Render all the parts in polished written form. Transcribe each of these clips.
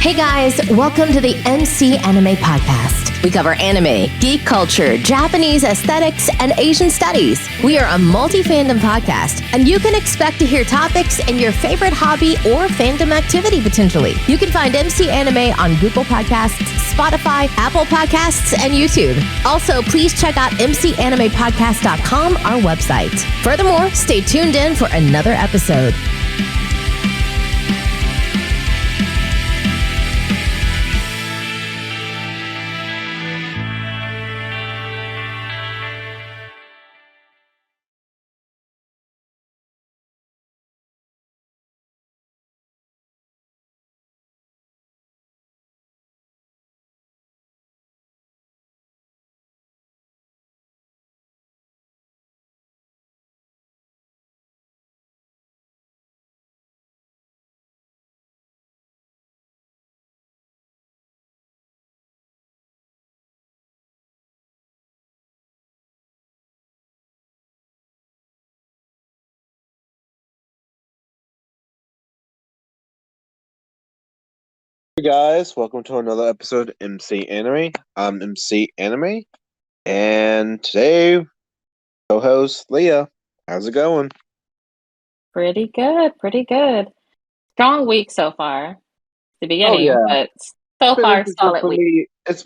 Hey guys, welcome to the MC Anime Podcast. We cover anime, geek culture, Japanese aesthetics, and Asian studies. We are a multi-fandom podcast, and you can expect to hear topics in your favorite hobby or fandom activity potentially. You can find MC Anime on Google Podcasts, Spotify, Apple Podcasts, and YouTube. Also, please check out mcanimepodcast.com, our website. Furthermore, stay tuned in for another episode. Hey guys, welcome to another episode of MC Anime. I'm MC Anime, and today co-host Leah. How's it going? Pretty good. Strong week so far. The beginning, but so It's been far interesting solid for week. me. It's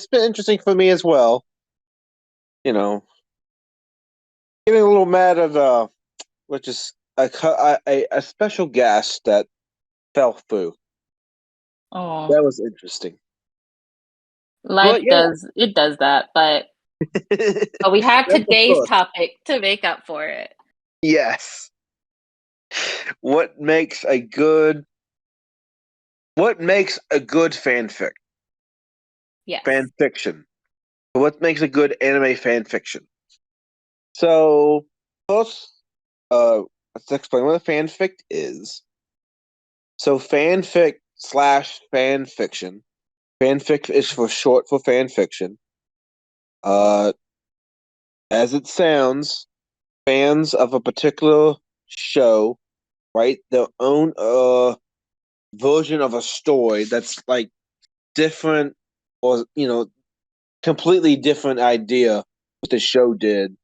been interesting for me as well. You know, getting a little mad at which is a special guest that fell through. Oh, That was interesting. life But yeah, does that, but we have That's a today's plus. topic to make up for it. Yes. What makes a good fanfic? Yes. Fan fiction. What makes a good anime fan fiction? So first, let's explain what a fanfic is. So fanfic slash fan fiction. Fanfic is for short for fan fiction. As it sounds, fans of a particular show write their own version of a story that's like different, or completely different idea what the show did,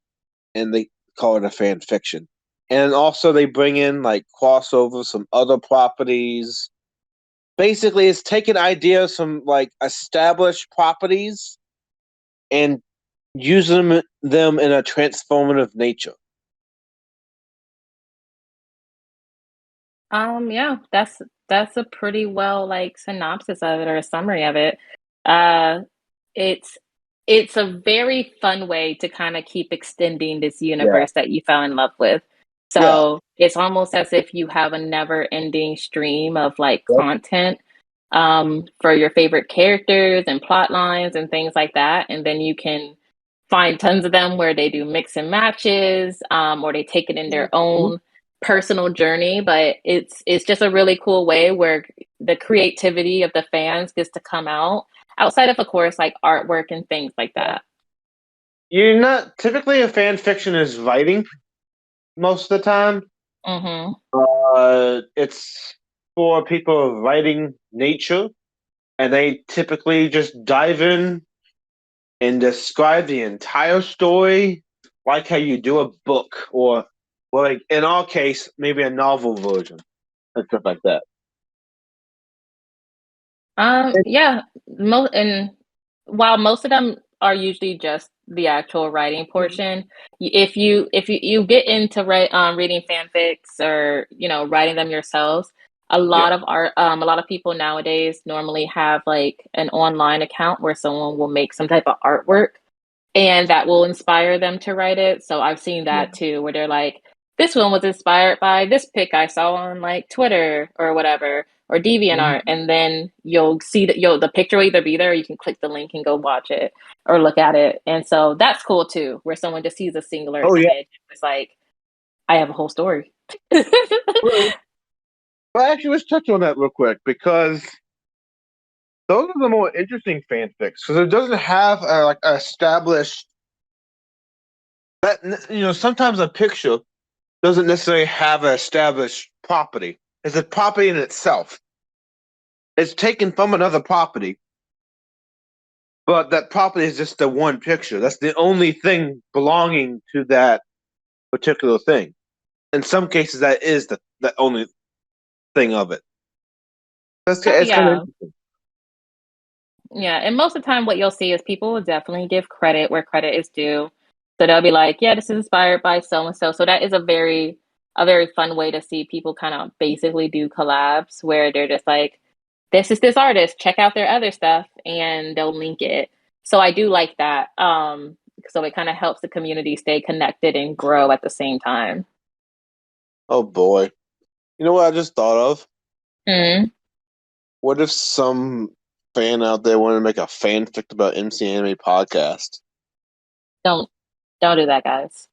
and they call it a fan fiction. And also they bring in like crossovers from other properties. Basically, it's taking ideas from like established properties and using them in a transformative nature. Yeah, that's a pretty well like synopsis of it or a summary of it. Uh it's it's a very fun way to kind of keep extending this Yeah. universe that you fell in love with. Yeah. So it's almost as if you have a never ending stream of like Yep. content for your favorite characters and plot lines and things like that. And then you can find tons of them where they do mix and matches, or they take it in their own personal journey. But it's just a really cool way where the creativity of the fans gets to come out outside of course like artwork and things like that. You're not typically a fan fiction is writing most of the time. Mm-hmm. It's for people of writing nature, and they typically just dive in and describe the entire story like how you do a book, or like in our case, maybe a novel version and stuff like that. Yeah, and while most of them are usually just the actual writing portion, if you get into reading fanfics or writing them yourselves, a Yeah. lot of a lot of people nowadays normally have like an online account where someone will make some type of artwork and that will inspire them to write it. So I've seen that too, where they're like, this one was inspired by this pic I saw on like Twitter or whatever, or DeviantArt, and then you'll see that the picture will either be there, or you can click the link and go watch it or look at it. And so that's cool too, where someone just sees a singular Oh yeah. image. It's like, I have a whole story. Well, actually, let's touch on that real quick, because those are the more interesting fanfics, because it doesn't have like a established. That sometimes a picture doesn't necessarily have an established property. It's a property in itself. It's taken from another property, but that property is just the one picture. That's the only thing belonging to that particular thing. In some cases, that is the only thing of it. Oh, It's kind of yeah. interesting. Yeah, and most of the time, what you'll see is people will definitely give credit where credit is due. So they'll be like, "Yeah, this is inspired by so and so." So that is a very fun way to see people kind of basically do collabs where they're just like, "This is this artist. Check out their other stuff," and they'll link it. So I do like that. So it kind of helps the community stay connected and grow at the same time. Oh boy. You know what I just thought of? Mm, What if some fan out there wanted to make a fanfic about MC Anime podcast? don't don't do that, guys.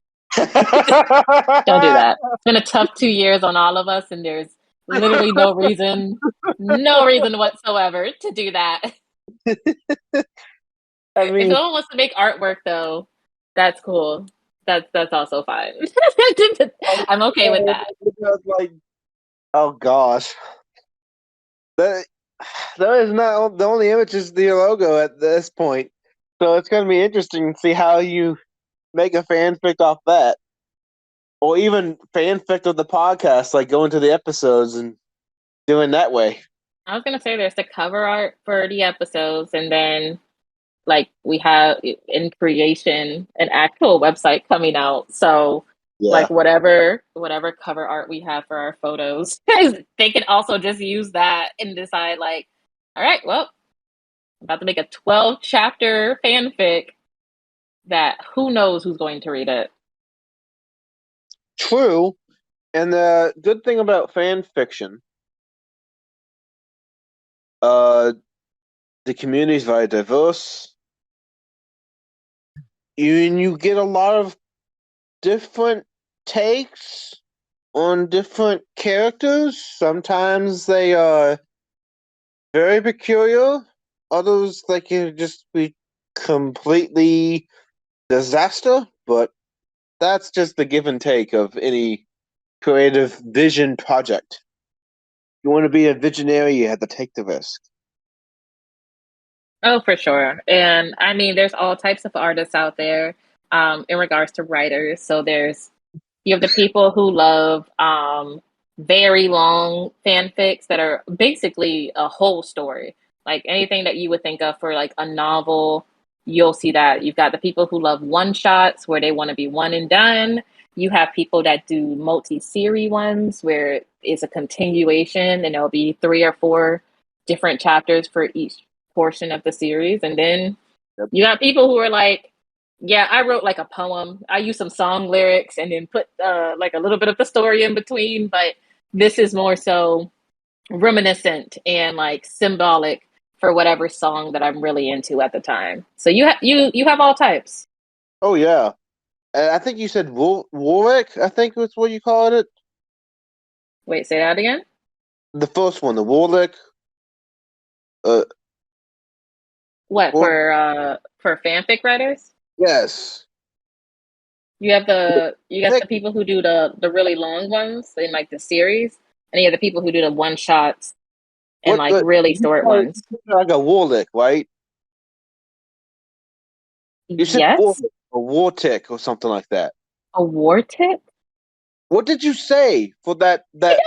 Don't do that. It's been a tough 2 years on all of us, and there's literally no reason whatsoever to do that. I If mean, someone wants to make artwork, though, that's cool. That's also fine. I'm okay with that. like, oh gosh, that that is not the only image is the logo at this point. So it's going to be interesting to see how you make a fanfic off that, or even fanfic of the podcast, like going to the episodes and doing that way. I was gonna say there's the cover art for the episodes, and then like we have in creation an actual website coming out. So Yeah. like whatever cover art we have for our photos, they can also just use that and decide like, all right, well, I'm about to make a 12 chapter fanfic that who knows who's going to read it. True. And the good thing about fan fiction, uh, the community is very diverse. You get a lot of different takes on different characters. Sometimes they are very peculiar. Others they can just be completely disaster. But that's just the give and take of any creative vision project. You want to be a visionary, you have to take the risk. Oh, for sure. And I mean, there's all types of artists out there in regards to writers. So you have the people who love very long fanfics that are basically a whole story. Like anything that you would think of for like a novel, you'll see that. You've got the people who love one shots where they want to be one and done. You have people that do multi-series ones where it's a continuation and there'll be three or four different chapters for each portion of the series. And then Yep. you got people who are like, yeah, I wrote like a poem. I used some song lyrics and then put like a little bit of the story in between, but this is more so reminiscent and like symbolic for whatever song that I'm really into at the time. So you have all types. Oh yeah, and I think you said Warwick. I think that's what you called it. Wait, say that again. The first one, the Warwick. Uh, What War- for fanfic writers? yes. You got the people who do the really long ones in like the series, and you have the people who do the one shots and What like the really short ones. like a Warwick, right? You said Yes, Warwick or Wartick or something like that. a war tip. What did you say for that? I That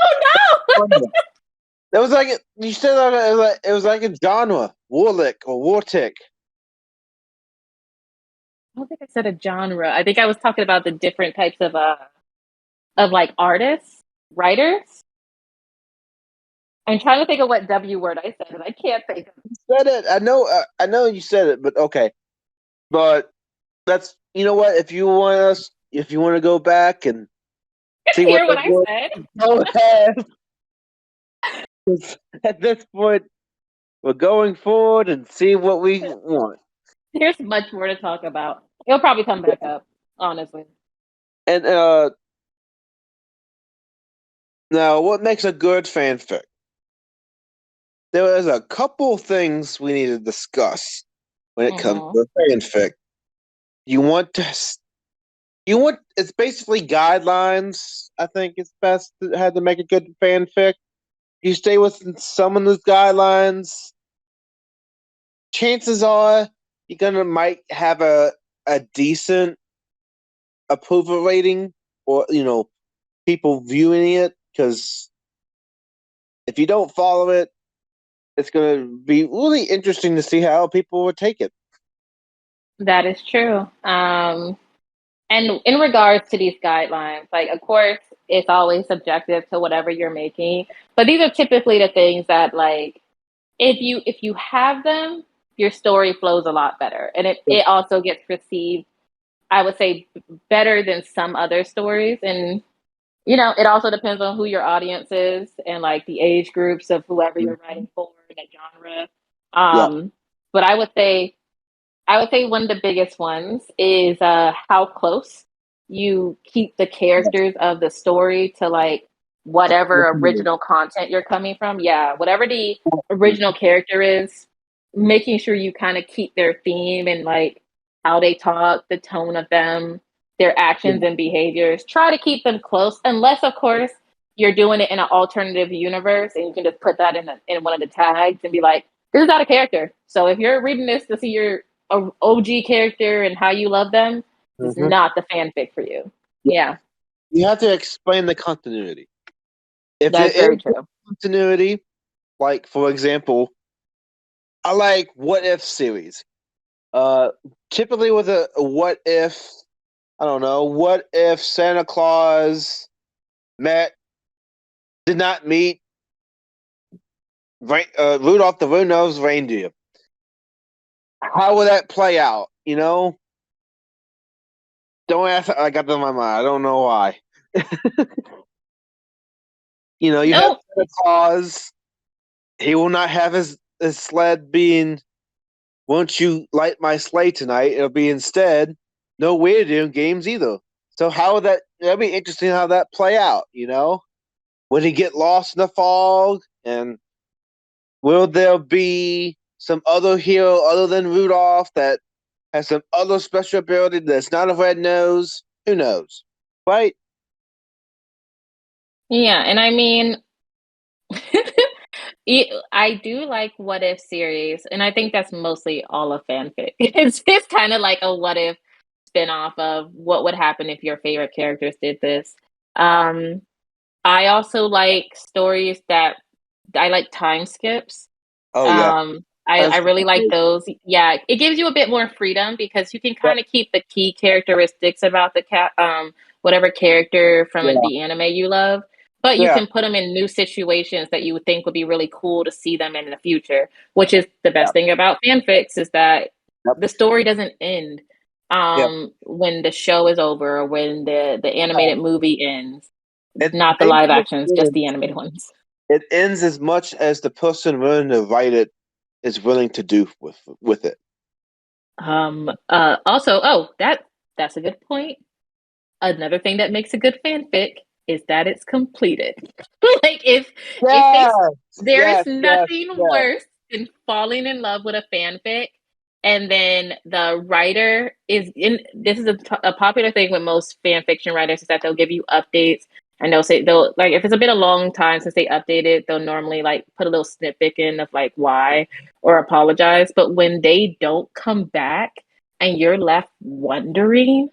don't know. that was like you said it was like a genre, Warlick or Wartick. I don't think I said a genre. I think I was talking about the different types of like artists, writers. I'm trying to think of what W word I said, and I can't think of it. You said it. I know you said it, but okay. But that's you know what? If you want to go back and see what Hear what those I words said. go ahead. 'Cause at this point, we're going forward and see what we want. There's much more to talk about. It'll probably come back up, honestly. And now, what makes a good fanfic? There is a couple things we need to discuss when it comes Hmm. to fanfic. You want to, you want it's basically guidelines. I think it's best to have to make a good fanfic. you stay within some of those guidelines, chances are you're gonna might have a decent approval rating, or people viewing it. Because if you don't follow it, it's gonna be really interesting to see how people would take it. That is true. And in regards to these guidelines, like, of course, it's always subjective to whatever you're making, but these are typically the things that, like, if you have them, your story flows a lot better, and it also gets received, I would say, better than some other stories. And it also depends on who your audience is and like the age groups of whoever you're writing for, that genre. Yeah. But I would say one of the biggest ones is how close you keep the characters of the story to like whatever original content you're coming from. Yeah, whatever the original character is, making sure you kind of keep their theme and like how they talk, the tone of them, their actions and behaviors. Try to keep them close, unless of course you're doing it in an alternative universe and you can just put that in one of the tags and be like, this is not a character. So if you're reading this to see your OG character and how you love them, it's Mm-hmm. not the fanfic for you. Yeah, You have to explain the continuity. If that's it is very true. continuity, like for example, I like what if series. Typically with a what if, I don't know, what if Santa Claus did not meet Rudolph the Red-Nosed Reindeer? How would that play out? Don't ask. I got that in my mind. I don't know why. You have No, Santa Claus. He will not have his sled being, won't you light my sleigh tonight? It'll be instead, no weird doing games either. So how would that'd be interesting how that play out, Would he get lost in the fog? And will there be some other hero other than Rudolph that has some other special ability that's not a red nose? Who knows? Right? yeah, and I mean, I do like what if series, and I think that's mostly all of fanfic. It's kind of like a what if spin-off of what would happen if your favorite characters did this. Um, I also like stories that I like time skips. Oh yeah. I really like those. Yeah, it gives you a bit more freedom because you can kind of keep the key characteristics about the whatever character from Yeah. the anime you love, but you Yeah. can put them in new situations that you would think would be really cool to see them in the future. Which is the best thing about fanfics, is that Yep. the story doesn't end Yep. when the show is over or when the animated movie ends. It Not the live actions, just the animated ones. It ends as much as the person willing to write it is willing to do with it. Also, that's a good point. Another thing that makes a good fanfic is that it's completed. Like if they there is nothing worse than falling in love with a fanfic and then the writer is in, this is a popular thing with most fan fiction writers, is that they'll give you updates, and they'll like, if it's a been a long time since they updated, they'll normally like put a little snippet in of like why, or apologize. But when they don't come back and you're left wondering,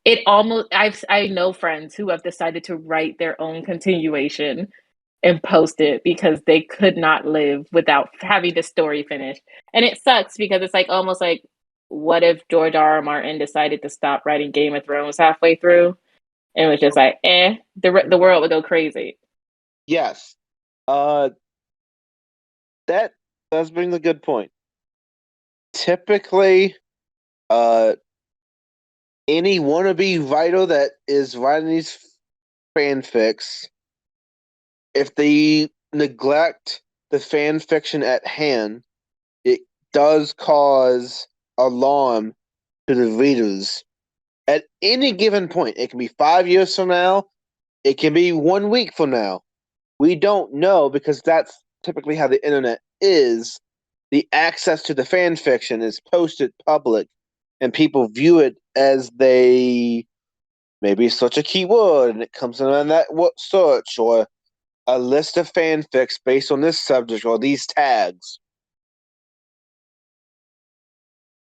it almost, I know friends who have decided to write their own continuation and post it because they could not live without having the story finished. And it sucks because it's like almost like, what if George R. R. Martin decided to stop writing Game of Thrones halfway through? And it was just like, the world would go crazy. Yes. That does bring a good point. Typically, any wannabe writer that is writing these fanfics, if they neglect the fan fiction at hand, it does cause alarm to the readers at any given point. It can be 5 years from now, it can be 1 week from now. We don't know, because that's typically how the internet is. The access to the fan fiction is posted public, and people view it as they maybe search a keyword and it comes in on that search, or a list of fanfics based on this subject or these tags.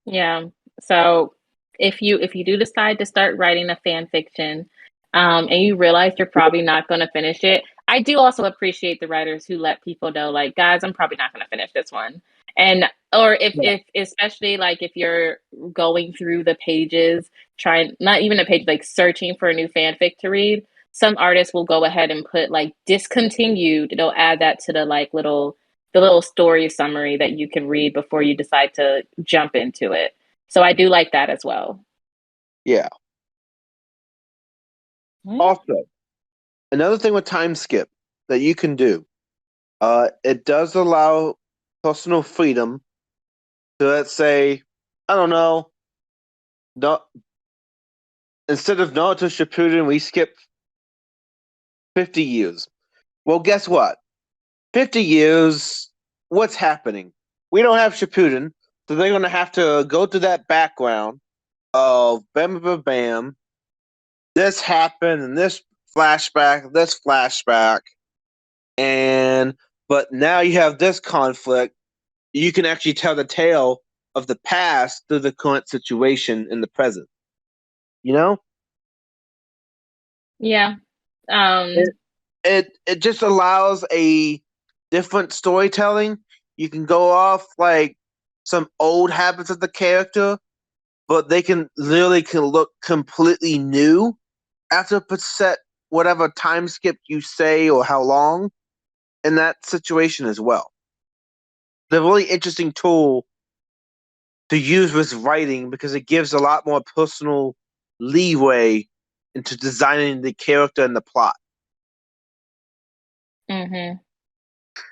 Yeah. So if you do decide to start writing a fan fiction, and you realize you're probably not going to finish it, I do also appreciate the writers who let people know, like, guys, I'm probably not going to finish this one. And or Yeah. if especially like if you're going through the pages, trying not even a page, like searching for a new fanfic to read, some artists will go ahead and put like discontinued. They'll add that to the little story summary that you can read before you decide to jump into it. So I do like that as well. Yeah. Yeah. Also, another thing with time skip that you can do, it does allow personal freedom. So let's say, I don't know, not instead of Naruto Shippuden, we skip 50 years. Well, guess what? 50 years, what's happening? We don't have Shippuden, so they're going to have to go to that background of bam, bam, bam. This happened, and this flashback, and but now you have this conflict. You can actually tell the tale of the past through the current situation in the present. You know, Yeah. Um, it just allows a different storytelling. You can go off like some old habits of the character, but they can literally can look completely new after set whatever time skip you say or how long in that situation as well. The really interesting tool to use with writing because it gives a lot more personal leeway into designing the character and the plot. mhm.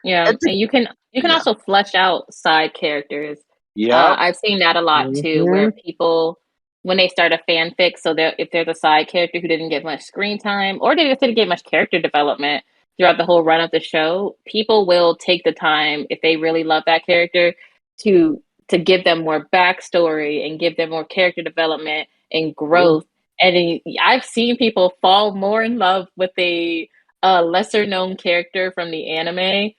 Yeah, It's, and you can yeah. also flesh out side characters. Yep. I've seen that a lot too, Mm-hmm. where people when they start a fanfic, so there if there's a side character who didn't get much screen time or they just didn't get much character development throughout the whole run of the show, people will take the time if they really love that character to give them more backstory and give them more character development and growth. And I've seen people fall more in love with a lesser known character from the anime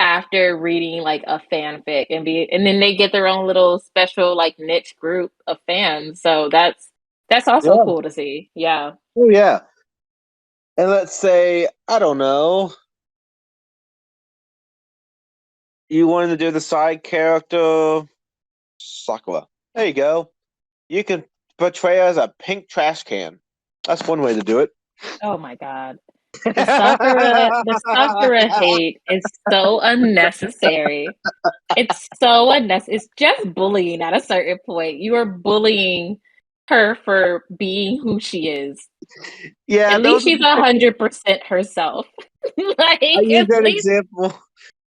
after reading like a fanfic and then they get their own little special like niche group of fans. So that's also Yeah. cool to see. Yeah. Oh yeah. And let's say, I don't know, you wanted to do the side character Sakura. There you go. You can portray her as a pink trash can. That's one way to do it. Oh my god. The Sakura hate is so unnecessary. It's so unnecessary. It's just bullying at a certain point. You are bullying her for being who she is. Yeah, At that least was a she's particular. 100% herself. Like I use at that least example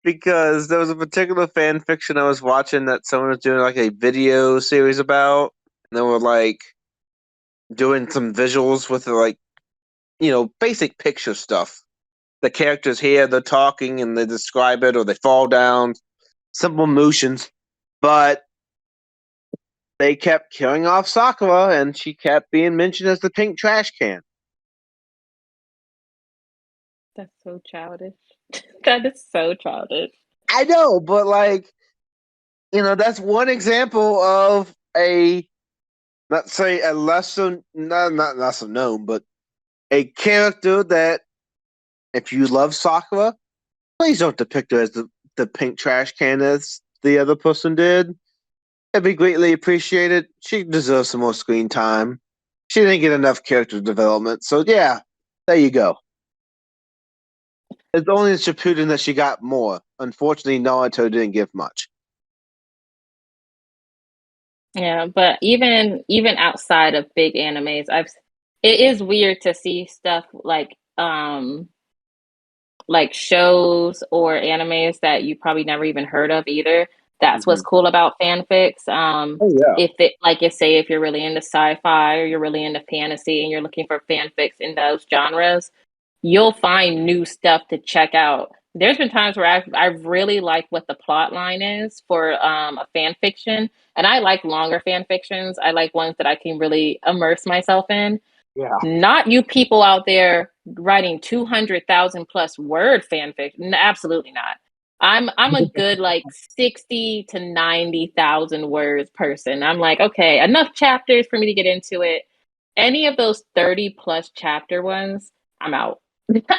because there was a particular fan fiction I was watching that someone was doing like a video series about, and they were like doing some visuals with like basic picture stuff. The characters here, they're talking and they describe it or they fall down, simple motions, but they kept killing off Sakura and she kept being mentioned as the pink trash can. that's so childish. That is so childish. I know, but like, that's one example of a not say a lesser not lesser known, but a character that if you love Sakura, please don't depict her as the pink trash can as the other person did. It'd be greatly appreciated. She deserves some more screen time. She didn't get enough character development, so yeah, there you go. It's only in Shippuden that she got more. Unfortunately, Naruto didn't give much. Yeah, but even outside of big animes, it is weird to see stuff like shows or animes that you probably never even heard of either. That's what's Mm-hmm. cool about fanfics. Oh yeah. If it like you say, if you're really into sci-fi or you're really into fantasy and you're looking for fanfics in those genres, you'll find new stuff to check out. There's been times where I've really liked what the plot line is for a fan fiction, and I like longer fan fictions. I like ones that I can really immerse myself in. Yeah. Not you people out there writing 200,000 plus word fanfic. Absolutely not. I'm a good like 60 to 90,000 words person. I'm like, okay, enough chapters for me to get into it. Any of those 30 plus chapter ones, I'm out.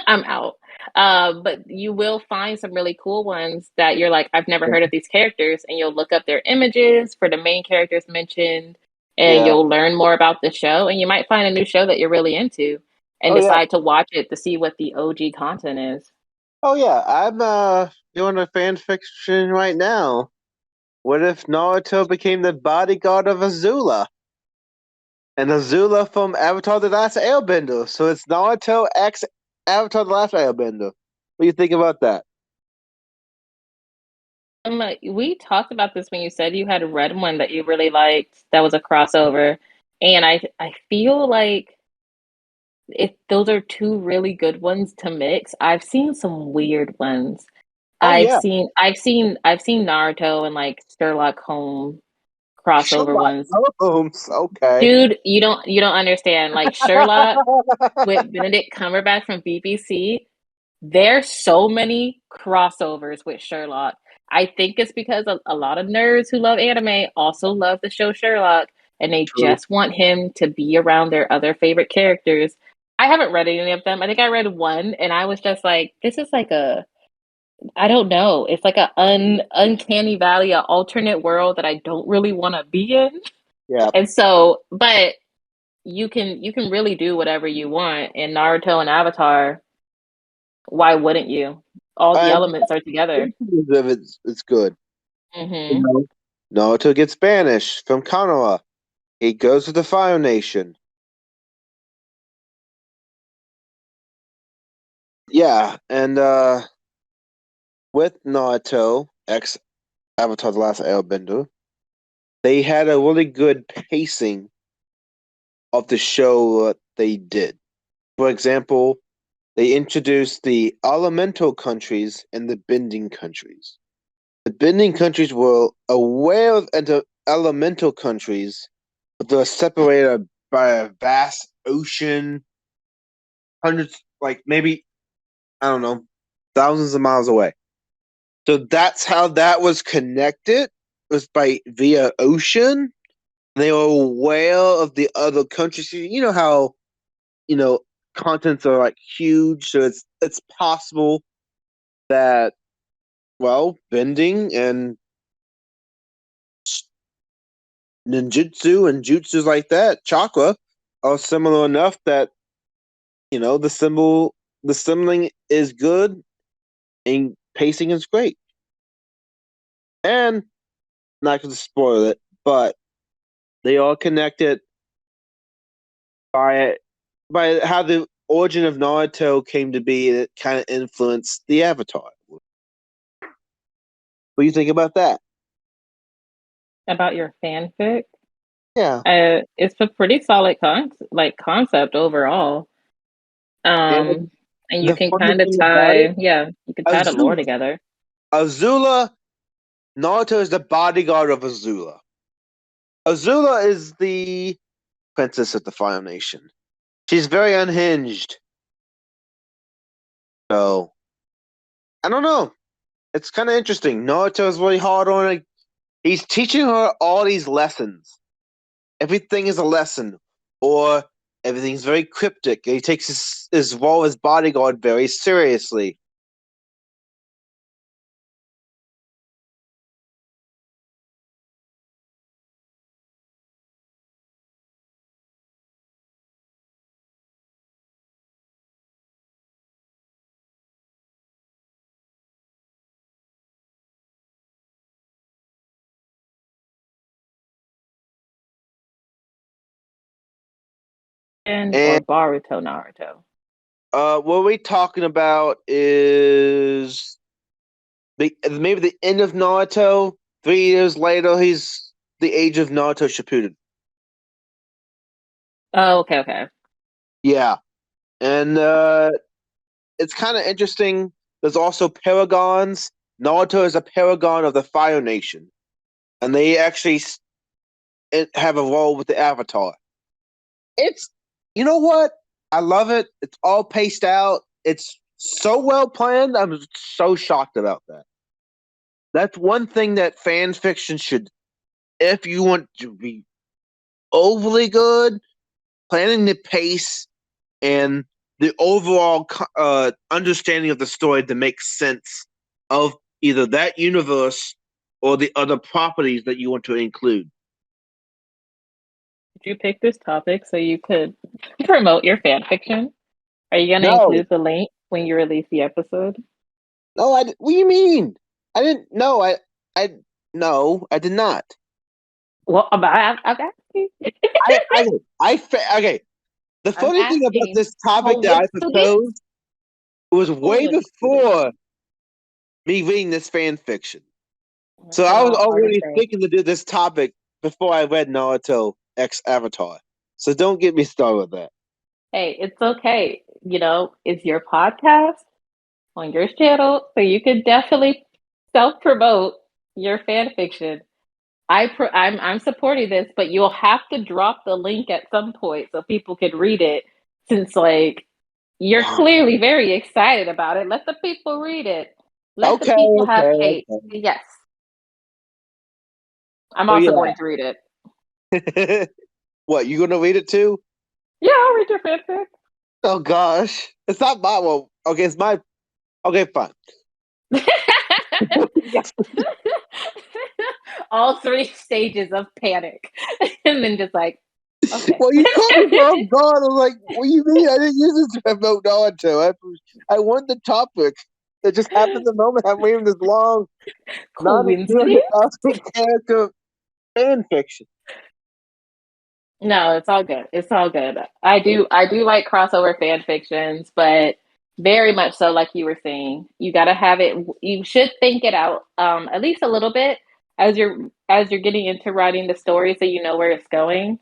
I'm out. But you will find some really cool ones that you're like, I've never heard of these characters, and you'll look up their images for the main characters mentioned, and Yeah. you'll learn more about the show, and you might find a new show that you're really into and Oh yeah. decide to watch it to see what the OG content is. Oh yeah. I'm doing a fan fiction right now. What if Naruto became the bodyguard of Azula? And Azula from Avatar: The Last Airbender. So it's Naruto x Avatar: The Last Airbender. What do you think about that? We talked about this when you said you had read one that you really liked that was a crossover, and I feel like if those are two really good ones to mix. I've seen some weird ones. Oh yeah. I've seen Naruto and like Sherlock Holmes crossover Sherlock ones. Holmes. Okay. Dude, you don't understand. Like Sherlock with Benedict Cumberbatch from BBC, there's so many crossovers with Sherlock. I think it's because a lot of nerds who love anime also love the show Sherlock, and they True. just want him to be around their other favorite characters. I haven't read any of them. I think I read one, and I was just like, this is like a, I don't know. It's like a uncanny valley, an alternate world that I don't really want to be in. Yeah. And so, but you can really do whatever you want in Naruto and Avatar. Why wouldn't you? All the And elements are together. it's good. You Hmm. know, Naruto gets banished from Konoha. He goes to the Fire Nation. Yeah, and with Naruto X Avatar: The Last Airbender, they had a really good pacing of the show they did. For example, they introduced the elemental countries and the bending countries. The bending countries were aware of the elemental countries, but they're separated by a vast ocean, hundreds, like maybe, I don't know, thousands of miles away. So that's how that was connected, was by via ocean. They were aware of the other countries. You know how, you know, continents are like huge, so it's possible that, well, bending and ninjutsu and jutsus like that, chakra, are similar enough that, the symboling is good and pacing is great. And not going to spoil it, but they are connected by how the origin of Naruto came to be. It kind of influenced the Avatar. What do you think about that? About your fanfic, Yeah, it's a pretty solid concept overall. and Um, and you the can funny kind of thing about it, you can tie the lore Azula, together. Azula, Naruto is the bodyguard of Azula. Azula is the princess of the Fire Nation. She's very unhinged. So I don't know. It's kind of interesting. Naruto is really hard on her. He's teaching her all these lessons. Everything is a lesson, or everything's very cryptic. He takes his role as bodyguard very seriously. Or And Baruto Naruto. what we're talking about is maybe the end of Naruto. 3 years later, he's the age of Naruto Shippuden. Oh, okay, okay. Yeah, and it's kind of interesting. There's also paragons. Naruto is a paragon of the Fire Nation, and they actually have a role with the Avatar. It's you know what? I love it. It's all paced out. It's so well planned. I'm so shocked about that. That's one thing that fan fiction should, if you want to be overly good, planning the pace and the overall understanding of the story to make sense of either that universe or the other properties that you want to include. Did you pick this topic so you could promote your fan fiction? Are you going to No, include the link when you release the episode? no, what do you mean? I didn't. No, I, no, I did not. Well, I'm asking. Okay. The I'm funny thing about asking. this topic Oh, that I what's the big? proposed was Oh, way what's the big? before me reading this fan fiction. That's So a I was lot hard to already say. thinking to do this topic before I read Naruto X Avatar. So don't get me started with that. Hey, it's okay. It's your podcast on your channel, so you can definitely self-promote your fan fiction. I'm supporting this, but you'll have to drop the link at some point so people can read it. Since you're clearly very excited about it, let the people read it. Let the Okay, people have okay, faith. Yes, I'm also okay. going to read it. So yeah. What, you gonna read it too? Yeah, I'll read your fanfic. Oh gosh. It's not my well, okay, it's my okay, fine. All three stages of panic, and then just like, okay. Well, you caught me off guard. I was like, what do you mean? I didn't use this to promote Naruto. I want the topic. It just happened the moment I'm reading this long, Coincidence? 200,000 character fan fiction. No, it's all good. It's all good. I do like crossover fan fictions, but very much so like you were saying. You got to have it, you should think it out at least a little bit as you're getting into writing the story so you know where it's going.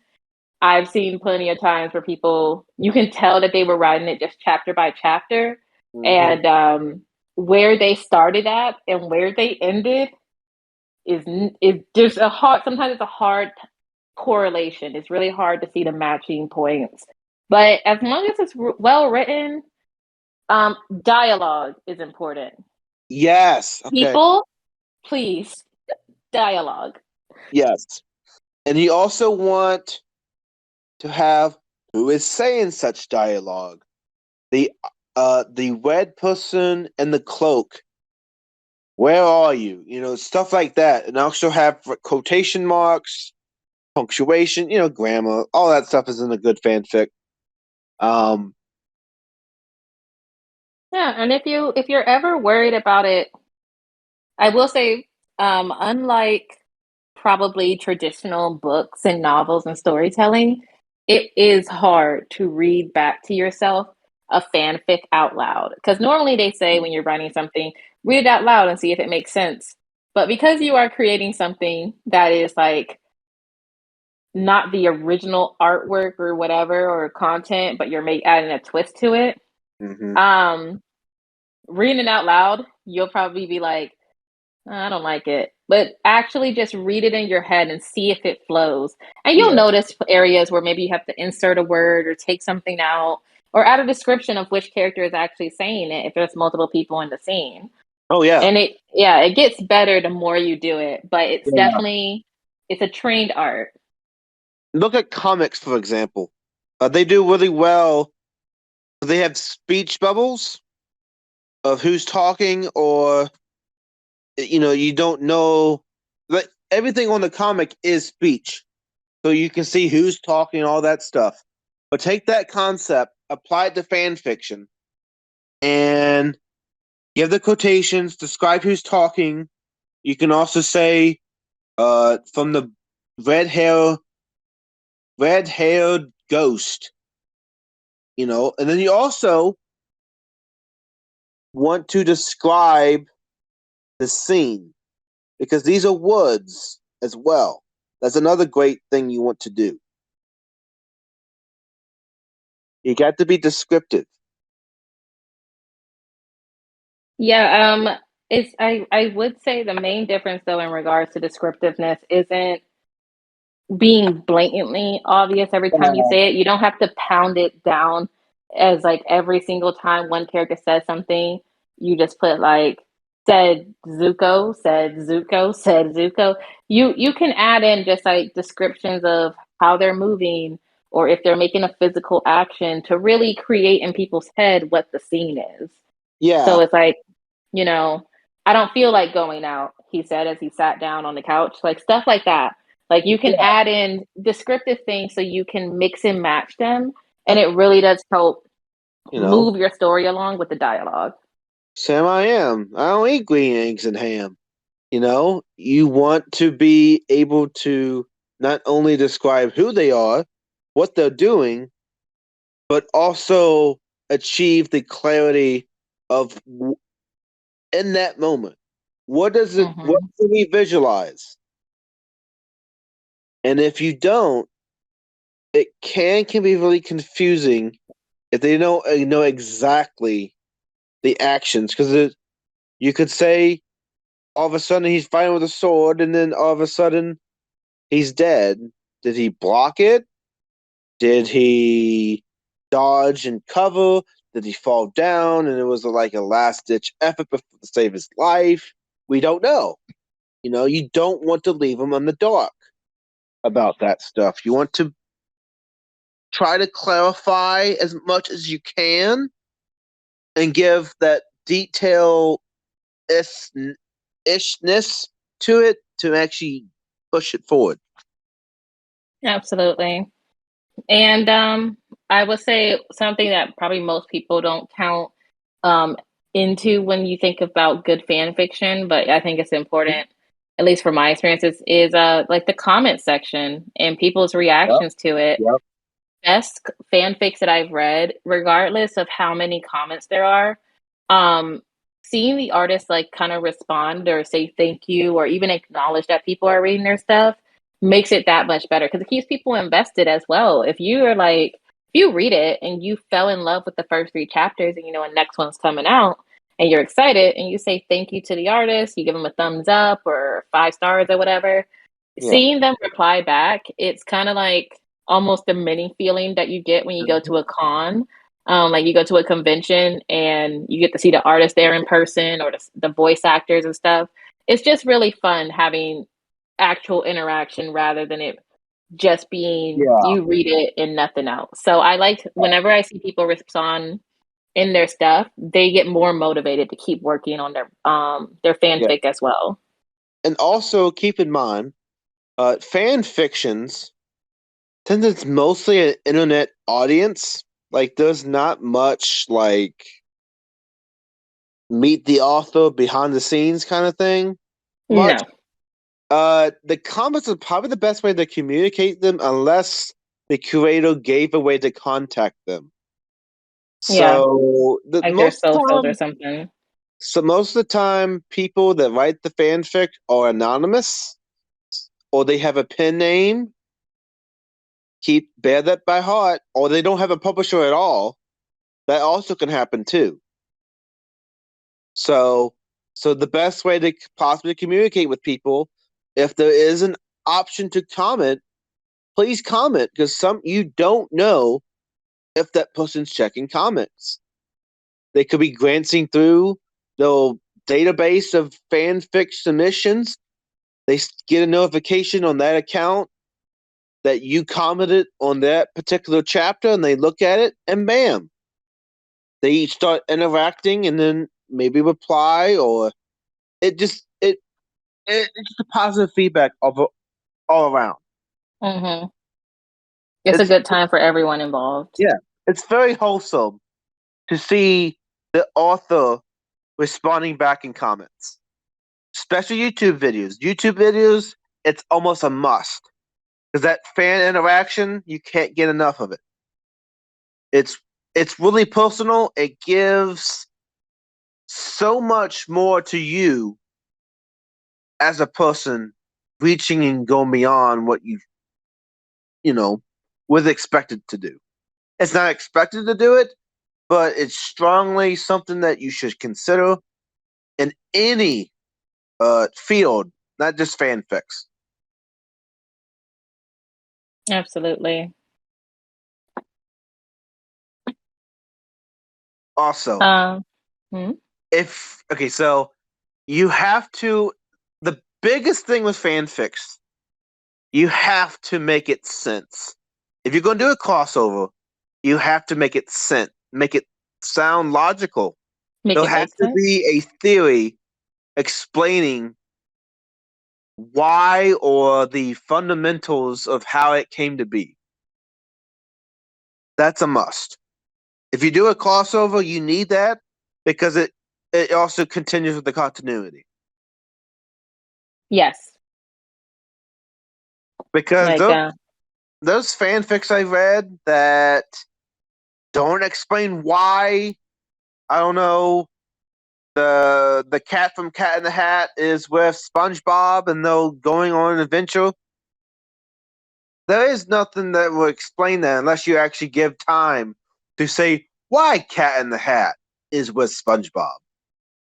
I've seen plenty of times where people you can tell that they were writing it just chapter by chapter Mm-hmm. and where they started at and where they ended is there's a hard sometimes it's a hard correlation. It's really hard to see the matching points. But as long as it's well written, dialogue is important. Yes. Okay. People, please, dialogue. Yes. And you also want to have who is saying such dialogue. The the red person and the cloak. Where are you? You know, stuff like that. And also have quotation marks, punctuation, grammar, all that stuff is in a good fanfic. Um, Yeah, and if you're ever worried about it, I will say, unlike probably traditional books and novels and storytelling, it is hard to read back to yourself a fanfic out loud. Because normally they say when you're writing something, read it out loud and see if it makes sense. But because you are creating something that is not the original artwork or whatever or content, but you're adding a twist to it, mhm. um, reading it out loud, you'll probably be like, I don't like it. But actually just read it in your head and see if it flows. And you'll Yeah. notice areas where maybe you have to insert a word or take something out or add a description of which character is actually saying it if there's multiple people in the scene. Oh yeah. And it gets better the more you do it, but Yeah. it's a trained art. Look at comics, for example. They do really well. They have speech bubbles of who's talking, or you don't know. Like everything on the comic is speech, so you can see who's talking, all that stuff. But take that concept, apply it to fan fiction, and give the quotations, describe who's talking. You can also say, from the red hair, red haired ghost, and then you also want to describe the scene because these are woods as well. That's another great thing you want to do. You got to be descriptive. Yeah, I would say the main difference though in regards to descriptiveness isn't being blatantly obvious every time you say it. You don't have to pound it down as like every single time one character says something, you just put like said Zuko, said Zuko, said Zuko. You can add in just like descriptions of how they're moving or if they're making a physical action to really create in people's head what the scene is. Yeah, So it's like, you know, I don't feel like going out, he said as he sat down on the couch, like stuff like that. Like you can yeah, add in descriptive things so you can mix and match them. And it really does help you know, move your story along with the dialogue. Sam, I am. I don't eat green eggs and ham. You know, you want to be able to not only describe who they are, what they're doing, but also achieve the clarity of in that moment. What does it? What Mm-hmm. can we visualize? And if you don't, it can be really confusing if they don't know exactly the actions because you could say all of a sudden he's fighting with a sword and then all of a sudden he's dead. Did he block it? Did he dodge and cover? Did he fall down and it was like a last ditch effort to save his life? We don't know. You know, you don't want to leave him in the dark about that stuff. You want to try to clarify as much as you can and give that detail ishness to it to actually push it forward. Absolutely. And I would say something that probably most people don't count um, into when you think about good fan fiction, but I think it's important, at least from my experiences, is like the comment section and people's Yep, reactions to it. yep, Best fanfics that I've read, regardless of how many comments there are, um, seeing the artist like kind of respond or say thank you or even acknowledge that people are reading their stuff makes it that much better because it keeps people invested as well. If you are like, if you read it and you fell in love with the first three chapters and you know a next one's coming out and you're excited and you say thank you to the artist, you give them a thumbs up or 5 stars or whatever, yeah. seeing them reply back, it's kind of like almost a mini feeling that you get when you go Mhm. to a con. Like you go to a convention and you get to see the artist there in person or the voice actors and stuff. It's just really fun having actual interaction rather than it just being Yeah. you read it and nothing else. So I like whenever I see people respond in their stuff, they get more motivated to keep working on their Yeah. fanfic as well. And also keep in mind, fan fictions, since it's mostly an internet audience, like there's not much like meet the author behind the scenes kind of thing. Much. No. The comments are probably the best way to communicate them unless the curator gave a way to contact them. Yeah. So Like their socials or something. most of the time, people that write the fanfic are anonymous or they have a pen name. Bear that by heart, or they don't have a publisher at all. That also can happen too. So, so the best way to possibly communicate with people, if there is an option to comment, please comment because some you don't know if that person's checking comments. They could be glancing through the database of fanfic submissions. They get a notification on that account that you commented on that particular chapter, and they look at it, and bam, they start interacting, and then maybe reply, or it's just a positive feedback of all around. Mhm. It's a It's good time for everyone involved. yeah, it's very wholesome to see the author responding back in comments, especially YouTube videos. YouTube videos, it's almost a must because that fan interaction, you can't get enough of it. It's it's really personal. It gives so much more to you as a person, reaching and going beyond what you know was expected to do. It's not expected to do it, but it's strongly something that you should consider in any field, not just fanfics. Absolutely. Also, hmm? so you have to. The biggest thing with fanfics, you have to make it sense. If you're going to do a crossover, you have to make it sense, make it sound logical. Make There it has make to sense. be a theory explaining why or the fundamentals of how it came to be. That's a must. If you do a crossover, you need that because it also continues with the continuity. Yes. Because Like those fanfics I read that don't explain why, I don't know, the cat from Cat in the Hat is with SpongeBob and they're going on an adventure. There is nothing that will explain that unless you actually give time to say why Cat in the Hat is with SpongeBob.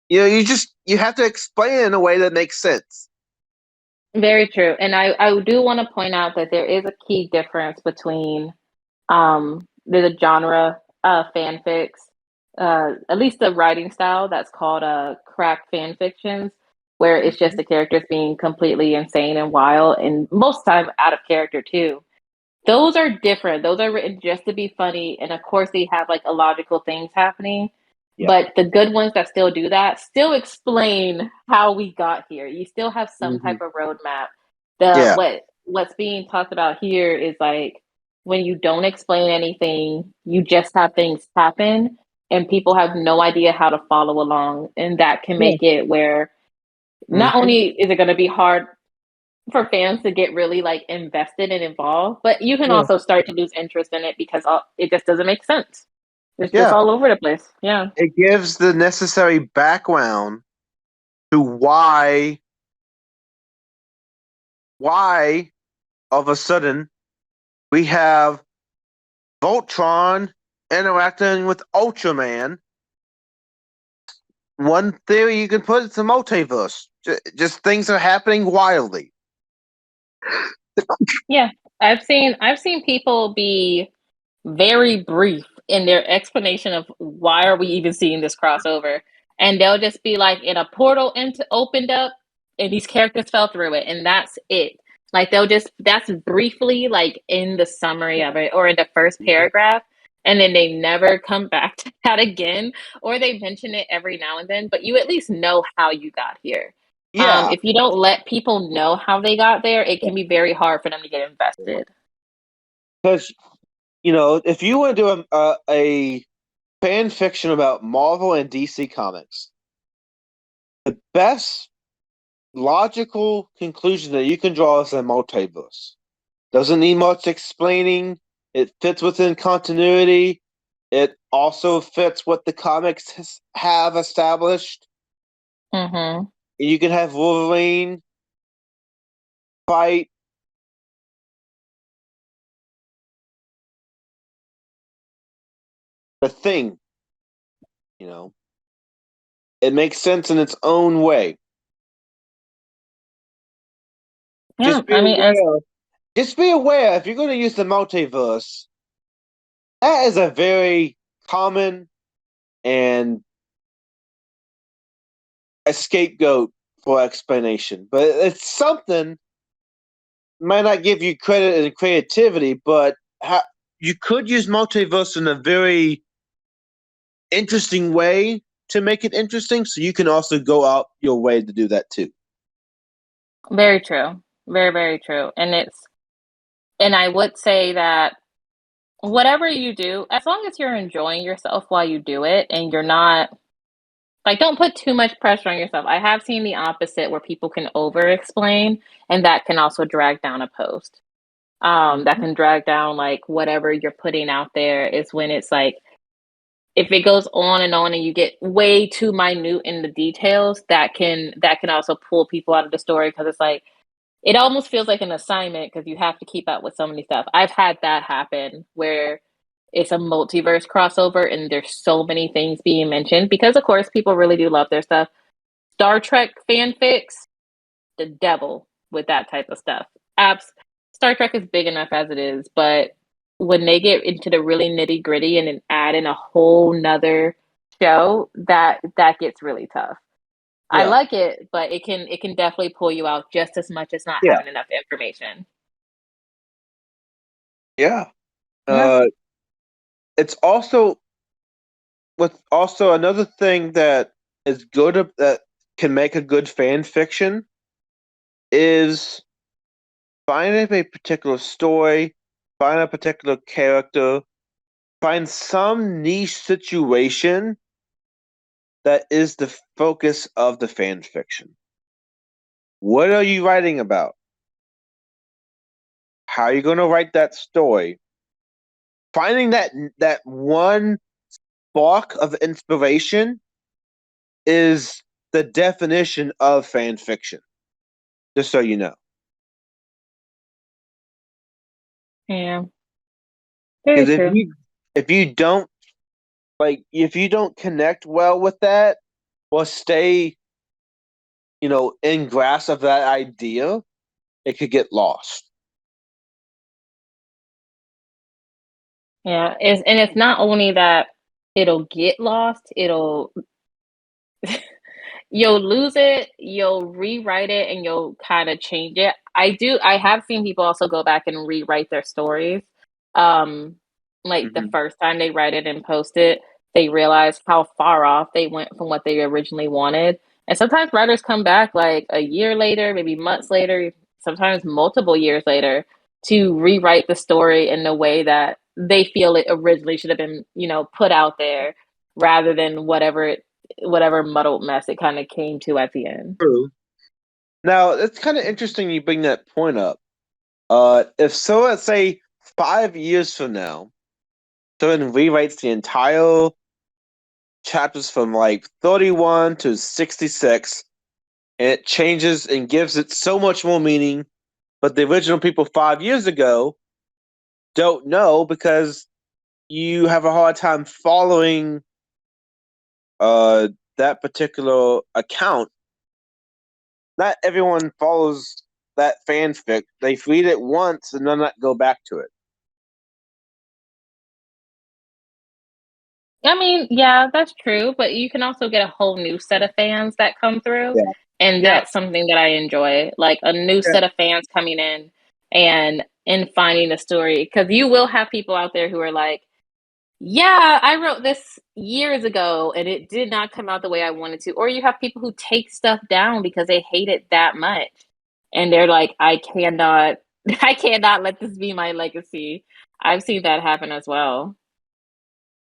You have to explain it in a way that makes sense. very true. And I do want to point out that there is a key difference between the genre fanfics, at least the writing style that's called crack fan fictions, where it's just the characters being completely insane and wild, and most time out of character too. Those are different. Those are written just to be funny, and of course they have like illogical things happening. Yeah. But the good ones that still do that still explain how we got here. You still have some Mm-hmm. type of roadmap. The Yeah. what's being talked about here is like when you don't explain anything, you just have things happen, and people have no idea how to follow along, and that can Yeah. make it where not Mm-hmm. only is it going to be hard for fans to get really like invested and involved, but you can Yeah. also start to lose interest in it because it just doesn't make sense. It's just Yeah. all over the place. Yeah. It gives the necessary background to why all of a sudden we have Voltron interacting with Ultraman. One theory you can put it's a multiverse. Just things are happening wildly. Yeah. I've seen people be very brief in their explanation of why are we even seeing this crossover. And they'll just be like in a portal opened up and these characters fell through it and that's it. Like that's briefly like in the summary of it or in the first paragraph and then they never come back to that again or they mention it every now and then, but you at least know how you got here. Yeah, If you don't let people know how they got there, it can be very hard for them to get invested. because if you want to do a fan fiction about Marvel and DC comics, the best logical conclusion that you can draw is a multiverse. Doesn't need much explaining. It fits within continuity. It also fits what the comics have established. Mm-hmm. You can have Wolverine fight the Thing. You know, it makes sense in its own way. Yeah, Just be I mean, as aware. Just be aware if you're going to use the multiverse, that is a very common and a scapegoat for explanation. But it's something might not give you credit and creativity, but you could use multiverse in a very interesting way to make it interesting. So you can also go out your way to do that too. very true, very very true, and I would say that whatever you do, as long as you're enjoying yourself while you do it, and you're not like, don't put too much pressure on yourself. I have seen the opposite where people can over explain, and that can also drag down a post. That can drag down like whatever you're putting out there. Is when it's like if it goes on and you get way too minute in the details, that can also pull people out of the story because it's like it almost feels like an assignment because you have to keep up with so many stuff. I've had that happen where it's a multiverse crossover and there's so many things being mentioned because of course people really do love their stuff. Star Trek fanfics, the devil with that type of stuff. Abs Star Trek is big enough as it is, but when they get into the really nitty gritty and then add in a whole nother show, that gets really tough. I Yeah, like it, but it can definitely pull you out just as much as not yeah, having enough information. yeah. Yeah. Uh, it's also another thing that is that can make a good fan fiction is find a particular story, find a particular character, find some niche situation that is the focus of the fan fiction. What are you writing about? How are you going to write that story? Finding that one spark of inspiration is the definition of fan fiction. Just so you know. Yeah. Very Because true. if you don't if you don't connect well with that or stay, in grasp of that idea, it could get lost. Yeah. It's not only that it'll get lost, it'll you'll lose it, you'll rewrite it, and you'll kind of change it. I have seen people also go back and rewrite their stories. Um, like the Hmm. first time they write it and post it, they realize how far off they went from what they originally wanted. And sometimes writers come back like a year later, maybe months later, sometimes multiple years later to rewrite the story in the way that they feel it originally should have been, put out there rather than whatever muddled mess it kind of came to at the end. True. Now, it's kind of interesting you bring that point up. If so, let's say 5 years from now, someone rewrites the entire chapters from like 31 to 66, and it changes and gives it so much more meaning, but the original people 5 years ago don't know because you have a hard time following uh that particular account. Not everyone follows that fanfic. They read it once and then not go back to it. I mean, yeah, that's true, but you can also get a whole new set of fans that come through, Yeah. and Yeah. that's something that I enjoy. Like a new Yeah. set of fans coming in and finding the story because you will have people out there who are like, "Yeah, I wrote this years ago and it did not come out the way I wanted to." Or you have people who take stuff down because they hate it that much. And they're like, "I cannot I cannot let this be my legacy." I've seen that happen as well.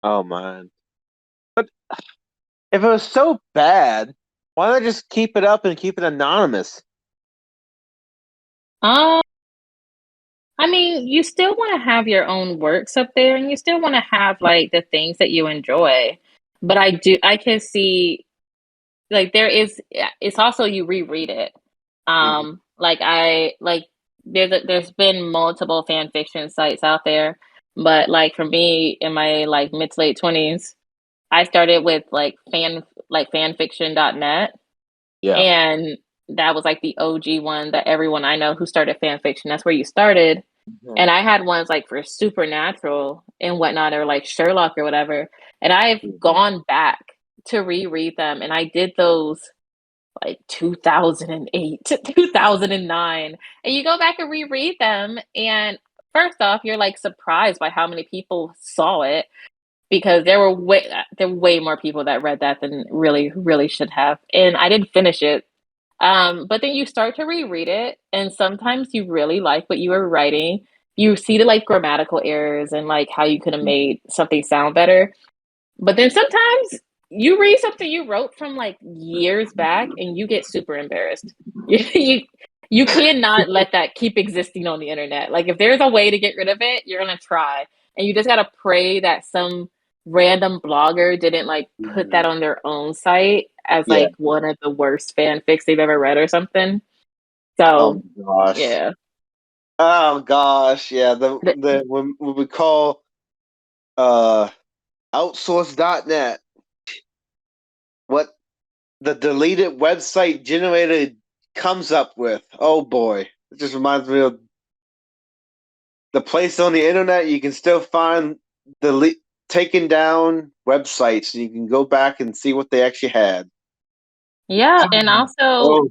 Oh man. But if it was so bad, why not just keep it up and keep it anonymous? Um I mean, you still wanna have your own works up there, and you still wanna have, like, the things that you enjoy, but I can see like, it's also you reread it. Mhm. There's been multiple fan fiction sites out there, but, like, for me, in my, like, mid to late 20s, I started with, fanfiction.net, Yeah. and that was, like, the OG one that everyone I know who started fan fiction, that's where you started. Mhm. And I had ones like for Supernatural and whatnot, or like Sherlock or whatever. And I've Mhm. gone back to reread them. And I did those like 2008 to 2009. And you go back and reread them. And first off, you're like surprised by how many people saw it because there were way more people that read that than really should have. And I didn't finish it, but then you start to reread it, and sometimes you really like what you were writing. You see the like grammatical errors and like how you could have made something sound better. But then sometimes you read something you wrote from like years back and you get super embarrassed. You you cannot let that keep existing on the internet. Like if there's a way to get rid of it, you're gonna try. And you just gotta pray that some random blogger didn't like put that Mhm. on their own site as Yeah. like one of the worst fanfics they've ever read or something. Oh So my gosh. yeah. Oh gosh. Yeah. Th- The when we call uh outsource.net what the deleted website generator comes up with. Oh boy. It just reminds me of the place on the internet you can still find the taken down websites, and you can go back and see what they actually had. Yeah, and also Oh,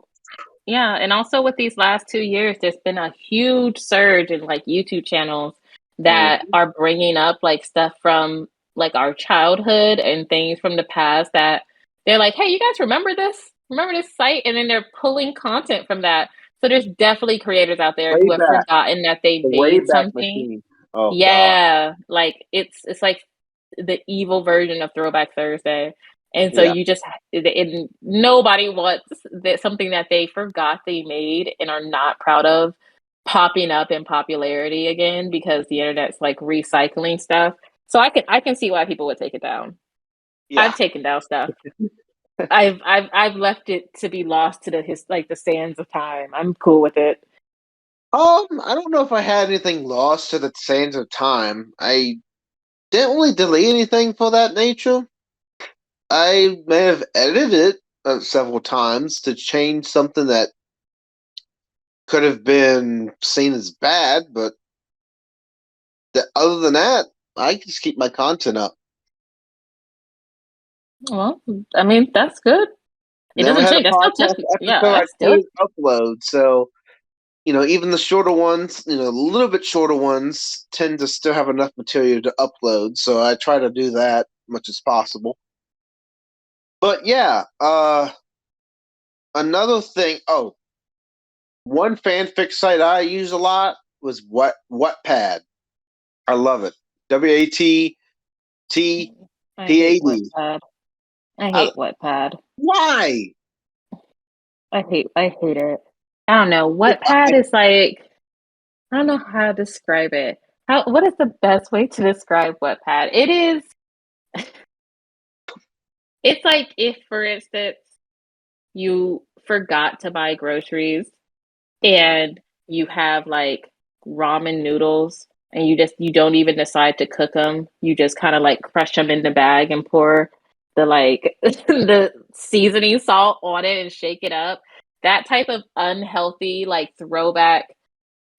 Yeah, and also with these last 2 years, there's been a huge surge in like YouTube channels that mhm. are bringing up like stuff from like our childhood and things from the past that they're like, "Hey, you guys remember this? Remember this site?" And then they're pulling content from that. So there's definitely creators out there who Way have back, forgotten that they the made Wayback something. Machine. Oh God, Yeah, like it's like the evil version of Throwback Thursday. And so yeah. you just and nobody wants that something that they forgot they made and are not proud of popping up in popularity again because the internet's like recycling stuff. So I can see why people would take it down. Yeah. I've taken down stuff. I've left it to be lost to the sands of time. I'm cool with it. I don't know if I had anything lost to the sands of time. I didn't really delete anything for that nature. I may have edited it several times to change something that could have been seen as bad, but other than that, I just keep my content up. Well, I mean, that's good. It Never doesn't had a change. podcast Yeah, episode I that's still couldn't upload, so even the shorter ones, a little bit shorter ones, tend to still have enough material to upload. So I try to do that much as possible. But yeah, another thing. Oh, one fanfic site I use a lot was Wattpad. I love it. I hate WATTPAD. Wattpad. I I, hate Wattpad. why? I hate it. I don't know. Wattpad is like I don't know how to describe it. What is the best way to describe Wattpad? It's like if for instance you forgot to buy groceries and you have like ramen noodles and you don't even decide to cook them. You just kind of like crush them in the bag and pour the like the seasoning salt on it and shake it up. That type of unhealthy like throwback,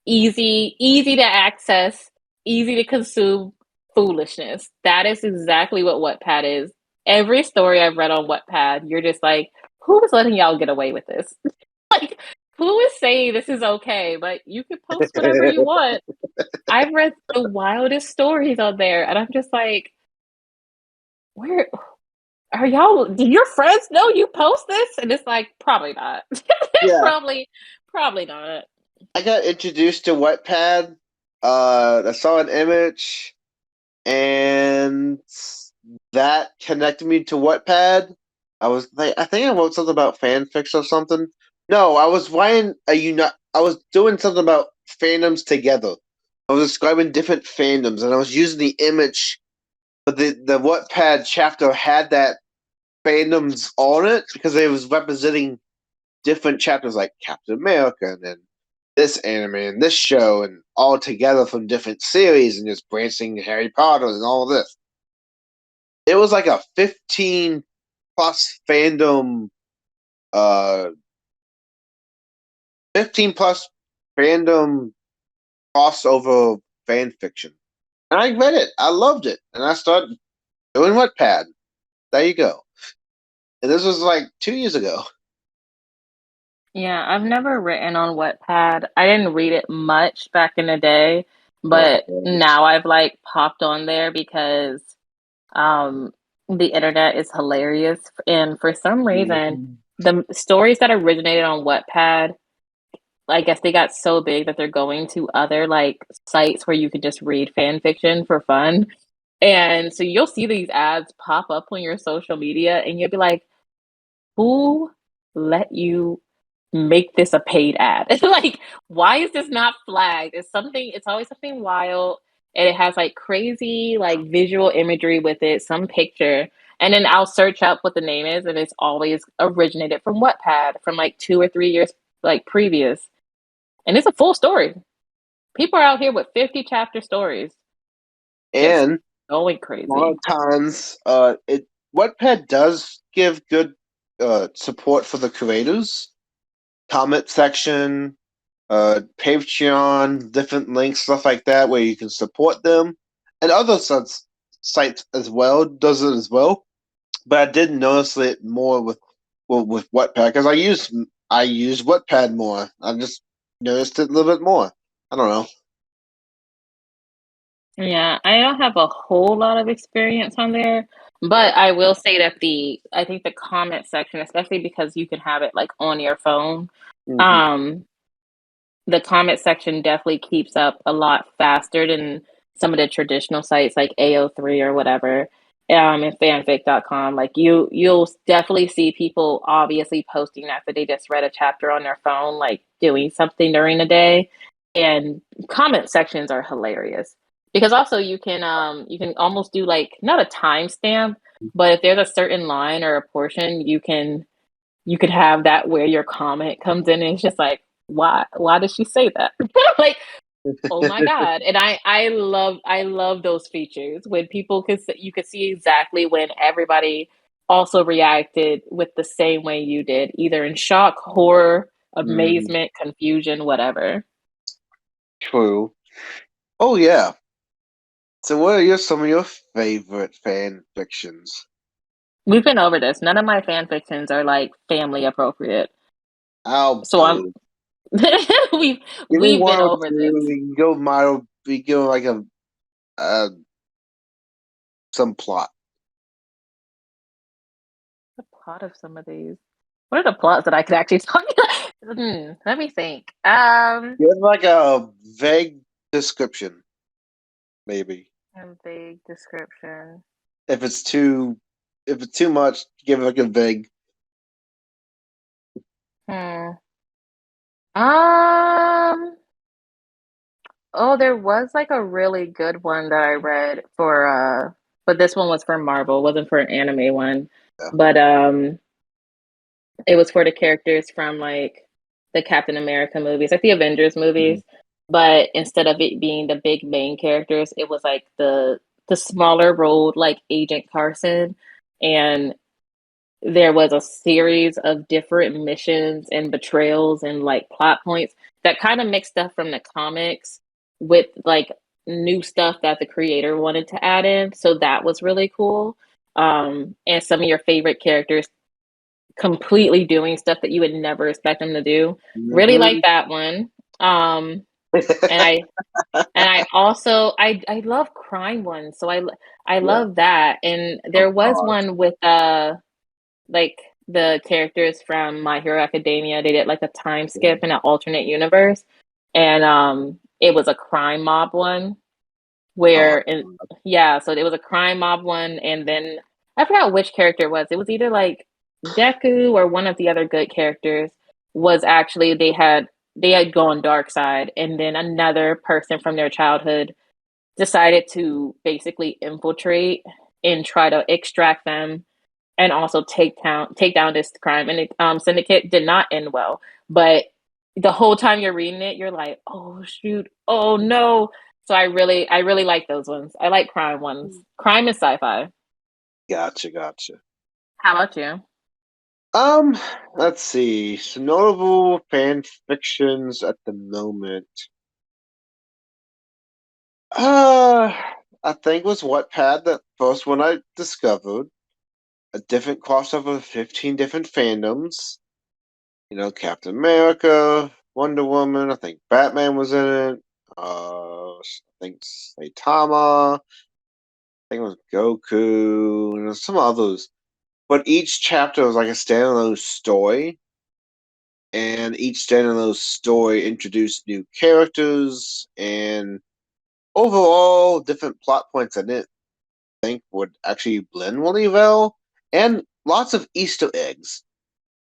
easy to access, easy to consume foolishness. That is exactly what Wattpad is. Every story I've read on Wattpad, you're just like, who is letting y'all get away with this? Like, who is saying this is okay, but you can post whatever you want? I've read the wildest stories on there, and I'm just like, where are y'all? Do your friends know you post this? And it's like, probably not. Yeah, probably not. I got introduced to Wattpad. I saw an image, and that connected me to Wattpad. I was like, I think I wrote something about fanfics or something. No, I was writing I was doing something about fandoms together. I was describing different fandoms, and I was using the image, but the Wattpad chapter had that fandoms on it because it was representing different chapters like Captain America and then this anime and this show and all together from different series and just branching Harry Potter and all this. It was like a 15 plus fandom, uh, 15 plus fandom crossover fan fiction. And I read it. I loved it. And I started doing Wattpad. There you go. And this was like 2 years ago. Yeah, I've never written on Wattpad. I didn't read it much back in the day, Oh, but now I've like popped on there because um the internet is hilarious and for some reason mhm. the stories that originated on Wattpad, I guess they got so big that they're going to other like sites where you can just read fan fiction for fun. And so you'll see these ads pop up on your social media and you'll be like, who let you make this a paid ad? Like, why is this not flagged? It's always something wild. And it has like crazy, like visual imagery with it, some picture. And then I'll search up what the name is, and it's always originated from Wattpad from like 2 or 3 years like previous. And it's a full story. People are out here with 50 chapter stories, just And going a lot crazy. of times, Wattpad does give good support for the creators. Comment section, Patreon, different links, stuff like that, where you can support them, and other such sites as well does it as well. But I did notice it more with Wattpad because I use Wattpad more. I just noticed it a little bit more. I don't know. Yeah, I don't have a whole lot of experience on there, but I will say that I think the comment section, especially because you can have it like on your phone, Mm-hmm. um, the comment section definitely keeps up a lot faster than some of the traditional sites like AO3 or whatever, and fanfic.com. Like you'll definitely see people obviously posting after they just read a chapter on their phone, like doing something during the day. And comment sections are hilarious because also you can almost do like not a timestamp, but if there's a certain line or a portion, you could have that where your comment comes in and it's just like, why did she say that? Like, oh my god. And I love those features when people you could see exactly when everybody also reacted with the same way you did, either in shock, horror, Mm, amazement, confusion, whatever. true. Oh yeah. So, what are some of your favorite fan fictions? We've been over this. None of my fan fictions are like family appropriate. I'll So I'm boo. we've Give me we've one been or over this. two. We can go mild. We give like uh some plot. The plot of some of these. What are the plots that I could actually talk? Let me think. Give like a vague description, maybe. A vague description. If it's too, if it's too much, give like a vague. Hmm. Um. Oh, there was like a really good one that I read but this one was for Marvel, wasn't for an anime one. Yeah. But it was for the characters from like the Captain America movies, like the Avengers Mhm. movies. But instead of it being the big main characters, it was like the smaller role, like Agent Carson, and there was a series of different missions and betrayals and like plot points that kind of mixed stuff from the comics with like new stuff that the creator wanted to add in. So that was really cool. And some of your favorite characters completely doing stuff that you would never expect them to do. Really like Mhm. that one. Um, and I also I love crime ones, so I Yeah, love that. And of there was course. one with like the characters from My Hero Academia. They did like a time skip in an alternate universe, and it was a crime mob one Oh, yeah, so it was a crime mob one, and then I forgot which character it was. It was either like Deku or one of the other good characters was actually they had gone dark side, and then another person from their childhood decided to basically infiltrate and try to extract them and also take down this crime and syndicate did not end well. But the whole time you're reading it, you're like, oh shoot, oh no. So I really like those ones. I like crime ones. Crime and sci-fi. gotcha, gotcha. How about you? Um, let's see. Some notable fan fictions at the moment. Uh, I think was Wattpad the first one I discovered. A different crossover of 15 different fandoms. You know, Captain America, Wonder Woman, I think Batman was in it. I think Saitama, I think it was Goku, and some others. But each chapter was like a standalone story, and each standalone story introduced new characters and overall different plot points I didn't think would actually blend really well, and lots of Easter eggs.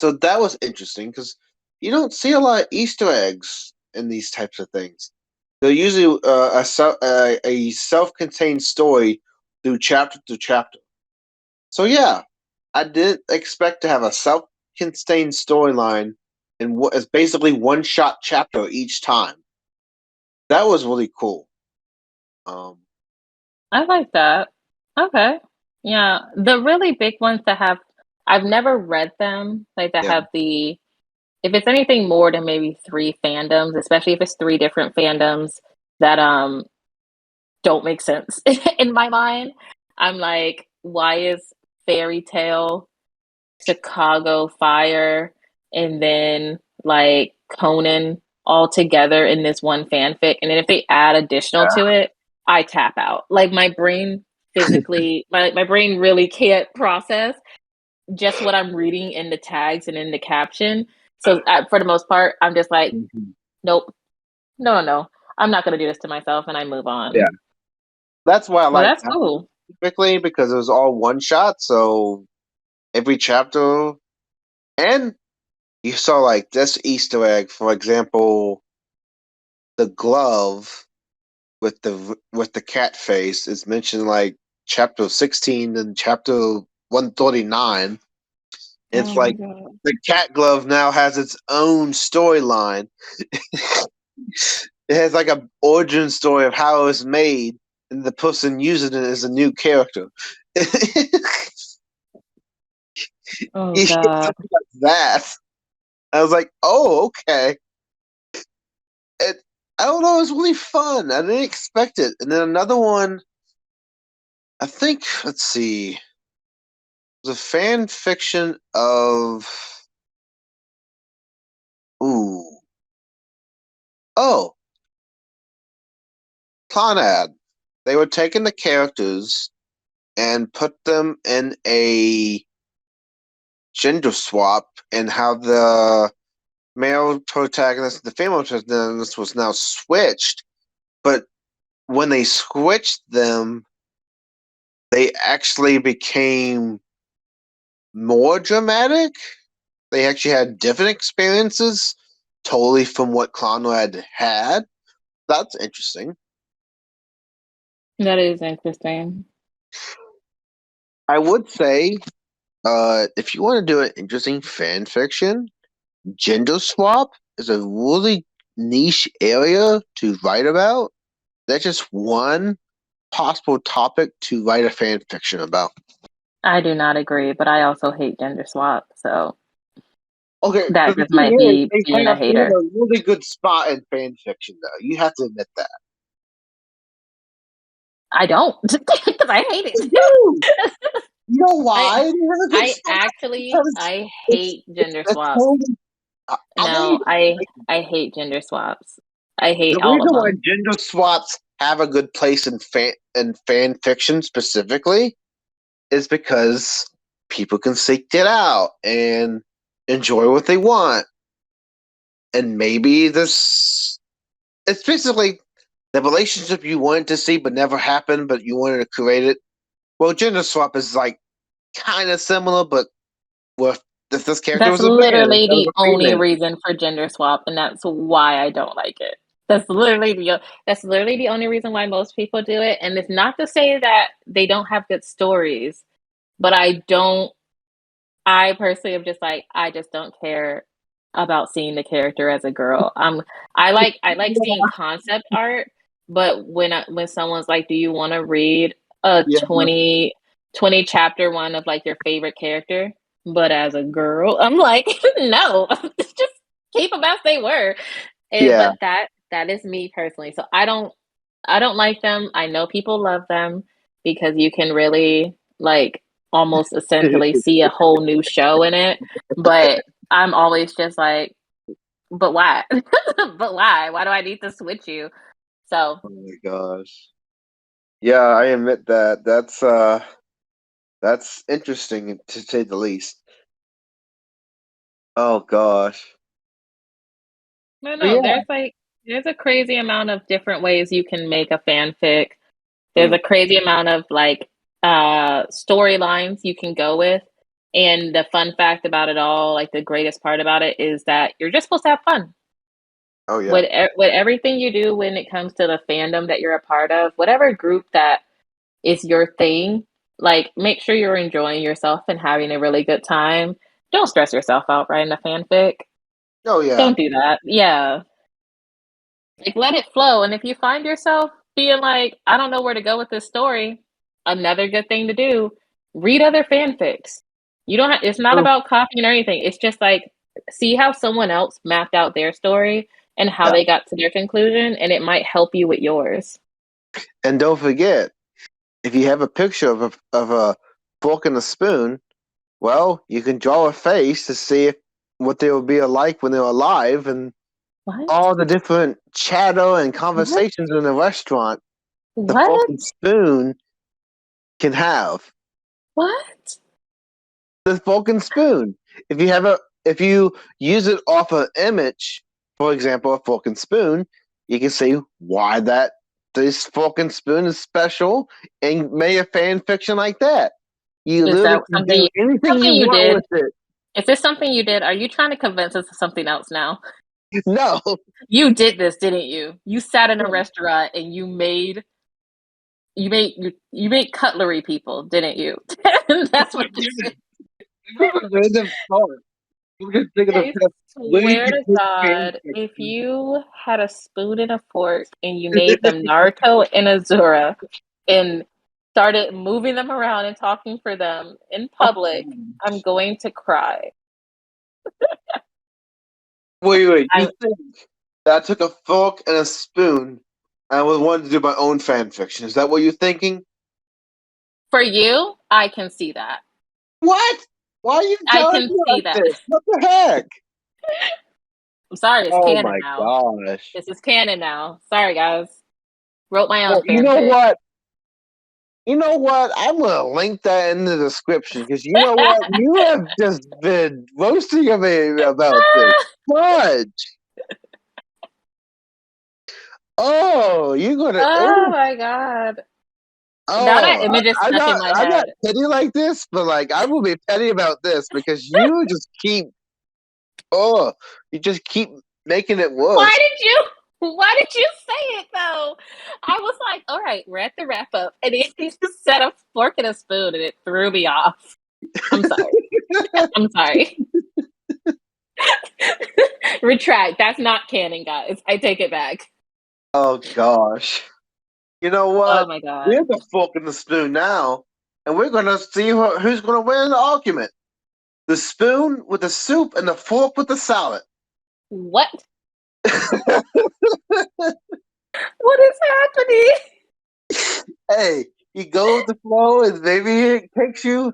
So that was interesting because you don't see a lot of Easter eggs in these types of things. They're usually a self-contained story through chapter to chapter. So yeah, I didn't expect to have a self-contained storyline in what is basically one-shot chapter each time. That was really cool. Um, I like that. Okay. Yeah. The really big ones that have I've never read them, like that yeah. have if it's anything more than maybe 3 fandoms, especially if it's 3 different fandoms that don't make sense in my mind, I'm like, why is Fairy Tale, Chicago Fire, and then like Conan all together in this one fanfic? And then if they add additional to it, I tap out. Like my brain physically, my brain really can't process just what I'm reading in the tags and in the caption. So for the most part, I'm just like, Mhm. nope, no. I'm not going to do this to myself, and I move Yeah. on. That's why I But like that's that cool. typically, because it was all one shot. So every chapter, and you saw like this Easter egg, for example, the glove with the cat face is mentioned like chapter 16 and chapter 139. It's Oh my like god. the cat glove now has its own storyline. It has like a origin story of how it was made, and the person using it is a new character. Oh You get god. something like that. I was like, oh, okay. It, I don't know, it was really fun. I didn't expect it. And then another one, I think, let's see, it was a fan fiction of, ooh, oh, Clonad. They were taking the characters and put them in a gender swap, and how the male protagonist and the female protagonist was now switched. But when they switched them, they actually became more dramatic. They actually had different experiences totally from what Conrad had. That's interesting. That is interesting. I would say, if you want to do an interesting fan fiction, gender swap is a really niche area to write about. That's just one possible topic to write a fan fiction about. I do not agree, but I also hate gender swap, so Okay, that but the just might thing is, be being a they have hater. a really good spot in fan fiction, though. You have to admit that. I don't because I hate it. Dude, you know I why? They have a good I spot actually because I it's hate gender a swaps. totally. I know you No, don't like it. I hate gender swaps. I hate The all of reason why them. gender swaps have a good place in fan fiction specifically is because people can seek it out and enjoy what they want, and maybe this it's basically the relationship you wanted to see but never happened, but you wanted to create it. Well, gender swap is like kind of similar, but with if this character That's was a man literally instead of the a only female. reason for gender swap, and that's why I don't like it. That's literally the only reason why most people do it. And it's not to say that they don't have good stories, but I personally am just like, I just don't care about seeing the character as a girl. I like seeing concept art, but when someone's like, "Do you want to read a Yeah, 20 chapter one of like your favorite character, but as a girl?" I'm like, no, just keep them as they were. And yeah. but that is me personally. So I don't like them. I know people love them because you can really like almost essentially see a whole new show in it. But I'm always just like, but why? But why? Why do I need to switch you? So Oh my gosh. Yeah, I admit that. That's interesting to say the least. Oh gosh. no, But no, yeah. there's a crazy amount of different ways you can make a fanfic. There's Mm. a crazy amount of like storylines you can go with. And the fun fact about it all, like the greatest part about it is that you're just supposed to have fun. Oh yeah. With everything you do when it comes to the fandom that you're a part of, whatever group that is your thing, like make sure you're enjoying yourself and having a really good time. Don't stress yourself out writing a fanfic. Oh yeah. Don't do that. Yeah. Like let it flow. And if you find yourself being like, I don't know where to go with this story, another good thing to do, read other fanfics. You don't have, it's not Oh, about copying or anything. It's just like see how someone else mapped out their story and how Yeah. they got to their conclusion, and it might help you with yours. And don't forget, if you have a picture of a fork and a spoon, well, you can draw a face to see what they would be like when they were alive, and What? all the different chatter and conversations in the restaurant the fork What? and spoon can have. What? The fork and spoon. If you use it off an image, for example, a fork and spoon, you can see why this fork and spoon is special and make a fan fiction like that. You Is literally that can do anything you want did? with it. Is this something you did? Are you trying to convince us of something else now? No. You did this, didn't you? You sat in a restaurant and you made cutlery people, didn't you? That's what this is. Random thought. I Where did swear you to put fan God, if fiction? you had a spoon and a fork and you made them Naruto and Azura and started moving them around and talking for them in public, I'm going to cry. Wait. I You think that I took a fork and a spoon and I wanted to do my own fan fiction? Is that what you're thinking? For you, I can see that. What? Why are you I telling can me see like that. this? What the heck? I'm sorry, it's Oh canon my now. gosh. This is canon now. Sorry, guys. Wrote my Well, own you know fanfic. what? You know what? I'm gonna link that in the description because you know what? You have just been roasting me about this. Fudge. Oh, you're gonna. Oh Oh, my God. Now that oh. image is I'm stuck in not. my I'm not head. petty like this, but like I will be petty about this because you just keep. Oh, you just keep making it worse. Why did you say it though? I was like, all right, we're at the wrap up. And he just said a fork and a spoon and it threw me off. I'm sorry. I'm sorry. Retract. That's not canon, guys. I take it back. Oh gosh. You know Oh what? my We God. have the fork and the spoon now, and we're gonna see who's gonna win in the argument. The spoon with the soup and the fork with the salad. What? What is happening? Hey, you go with the flow, and maybe it takes you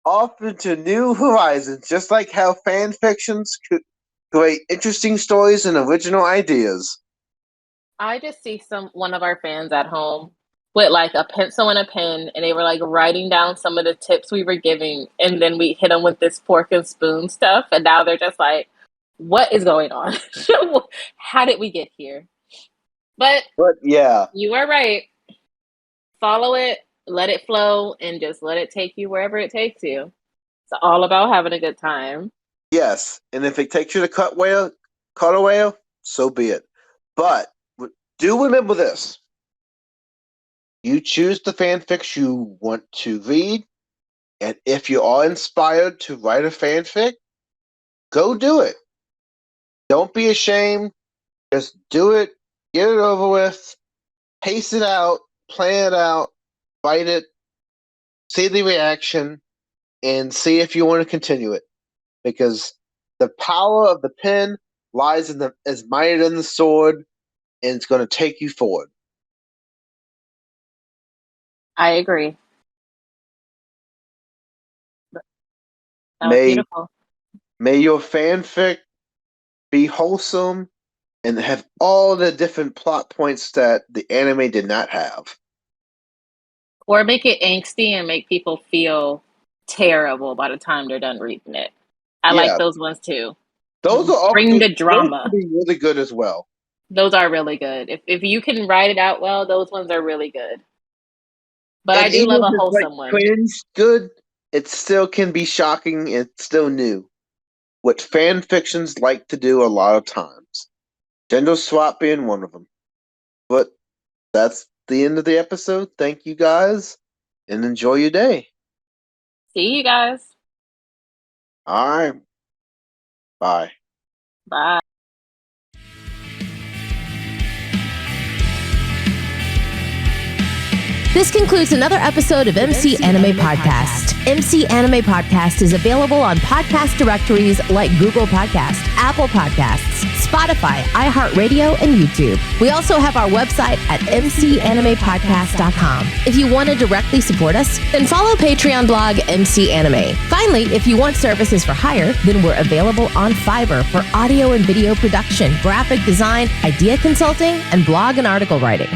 off into new horizons, just like how fan fictions could create interesting stories and original ideas. I just see one of our fans at home with like a pencil and a pen, and they were like writing down some of the tips we were giving, and then we hit them with this fork and spoon stuff, and now they're just like, "What is going on? How did we get here?" But But yeah, you are right. Follow it, let it flow, and just let it take you wherever it takes you. It's all about having a good time. yes, and if it takes you to cut a whale, so be it. But do remember this: you choose the fanfics you want to read, and if you are inspired to write a fanfic, go do it. Don't be ashamed. Just do it. Get it over with. Pace it out. Plan it out. Write it. See the reaction, and see if you want to continue it. Because the power of the pen lies in the is mightier than the sword, and it's going to take you forward. I agree. That was May beautiful. may your fanfic be wholesome and have all the different plot points that the anime did not have. Or make it angsty and make people feel terrible by the time they're done reading it. I like Yeah, those ones too. those are Bring the those drama. could be really good as well. Those are really good. If you can write it out well, those ones are really good. But I And do even love if a it's like wholesome one. cringe good, it still can be shocking. It's still new. What fan fictions like to do a lot of times. Gender swap being one of them. But that's the end of the episode. Thank you guys, and enjoy your day. See you guys. All right. Bye. Bye. This concludes another episode of MC Anime Podcast. MC Anime Podcast is available on podcast directories like Google Podcast, Apple Podcasts, Spotify, iHeartRadio, and YouTube. We also have our website at mcanimepodcast.com. If you want to directly support us, then follow Patreon blog MC Anime. Finally, if you want services for hire, then we're available on Fiverr for audio and video production, graphic design, idea consulting, and blog and article writing.